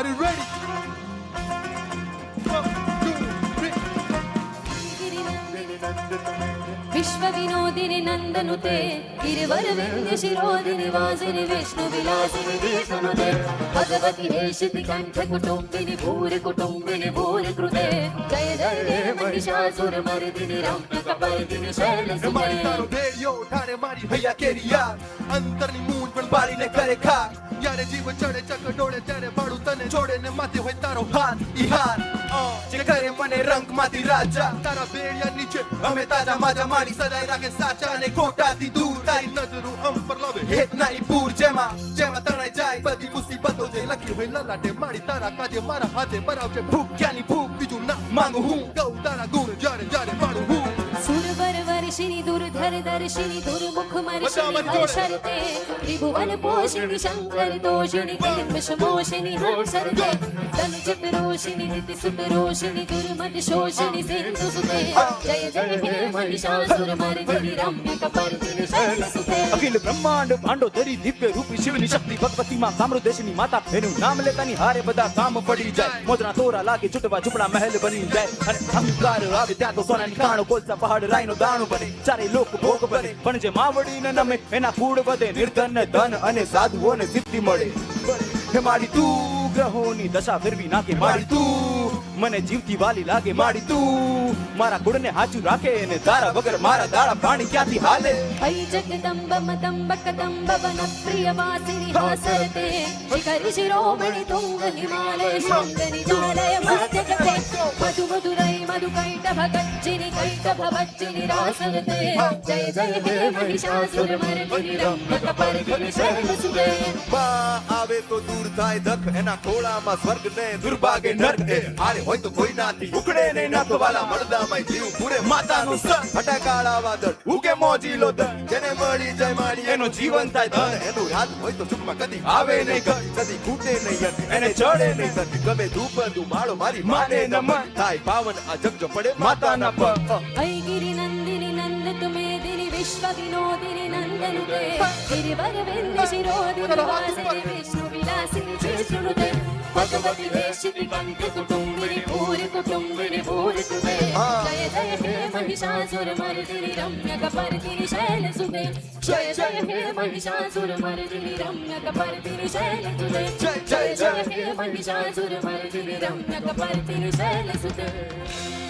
Are you ready? 1, 2, 3. विश्व विनोदिनि नन्दनुते गिरिवर विन्ध्य शिरोदिनि वासिनि विष्णु विलासिनि विष्णुनुते भगवति हेशिति कंठ कुटुम्बिनि भूरि कुटुम्बिनि भूरि कृते जय जय हे महिषासुरमर्दिनि रम्यकपर्दिनि शैलसुते મારી તારો દેડિયો ઠારે મારી હૈયા કેરિયા અંતરની મૂંજ પણ બાળીને કરે ખા યારે જીવ ચડે ચકડોળે ત્યારે બાળું તને જોડે ને માથે હોય તારો હાથ ઈ હાથ જે કરે મને રંગમાંથી રાજા તારા બેડિયા નીચે અમે તાજા માજા મારી સદાય રાખે સાચા અને ખોટાથી દૂર તારી નજરો અમ પર લાવે હેત નાઈ પૂર જેમાં તણાઈ જાય બધી મુસીબતો જે લખી હોય લલાટે મારી તારા કાજે મારા હાથે બરાવશે ભૂખ્યાની ભૂખ બીજું ના માંગુ હું ગૌ તારા ગુણ જ્યારે જ્યારે પાડું હું सुरवर वर्षिणि दुर्धर दर्शिनि दुर्मुख मर्षिणि हर्षरते त्रिभुवन पोषिणि शंकर दोषिणि कल्मषमोषिणि हंसरते तनुजप रोषिणि निति सुत रोषिणि दुर्मद शोषिणि सिंधु सुते जय जय हे महिषासुरमर्दिनि रम्यकपर्दिनि शैलसुते अखिल ब्रह्मांड भांडो धरी दिव्य रूपी शिवनी शक्ति भगवती मां कामरुदेशनी माता एनु नाम लेतानी हारे बधा काम पड़ी जाए मोजरा तोरा लागे छुटवा झुपड़ा महल बनी जाए अरे अहंकार आवे त्या तो सोनानी काणो कोलसा पहाड़ रायनो दाणो बने चारे लोक भोग बने पण जे मावड़ी न नमे एना कूड़ वधे निर्धन धन अने साधुओने सिद्धि मळे हे मारी तू ग्रहोनी दशा फेरवी नाके मारी तू મને જીવતી વાલી લાગે માડી તું મારા કુળને હાચું રાખે અને તારા વગર મારા દાડા પાણી ક્યાંથી હાલે હૈ જગદંબ મદંબ કદંબ વન પ્રિય વાસિની હાસરતે શિખર શિરોમણિ તુંગ હિમાલય શૃંગનિ જાલય મધ્ય જગતે મધુ મધુરૈ મધુ કૈટભ ગચ્છિનિ કૈટભ વચ્ચિનિ રાસરતે જય જય હે महिषासुरमर्दिनि रम्यकपर्दिनि शैलसुते માં આવે તો દૂર થાય દખ એના ખોળામાં સ્વર્ગ ને દુર્ભાગે નર્ક આરે હોય તો કોઈ નાથી ઉકળે ને નાખવાલા મળદામાં જીવ પૂરે માતાનું સર ફટાકાળા વાદળ ઉગે મોજીલો દર જેને મળી જાય મારી એનો જીવન થાય ધન એનું રાત હોય તો સુખમાં કદી આવે નહીં ઘર કદી ખૂટે નહીં અન્ન એને ચડે નહીં ધન ગમે ધૂપ ધુમાડો મારી માને નમન થાય પાવન આ જગ જો પડે માતાના પર હૈ ગિરિ નંદિની નંદતુ મેદિની વિશ્વ વિનોદિની નંદનુતે गिरिवर विन्ध्य शिरोदिनि वासिनि विष्णु विलासिनि विष्णुनुते भगवति हेशिति कंठ कुटुम्बिनि भूरि कुटुम्बिनि भूरि कृते जय जय हे महिषासुरमर्दिनि रम्यकपर्दिनि शैलसुते जय जय हे महिषासुरमर्दिनि रम्यकपर्दिनि शैलसुते जय जय हे महिषासुरमर्दिनि रम्यकपर्दिनि शैलसुते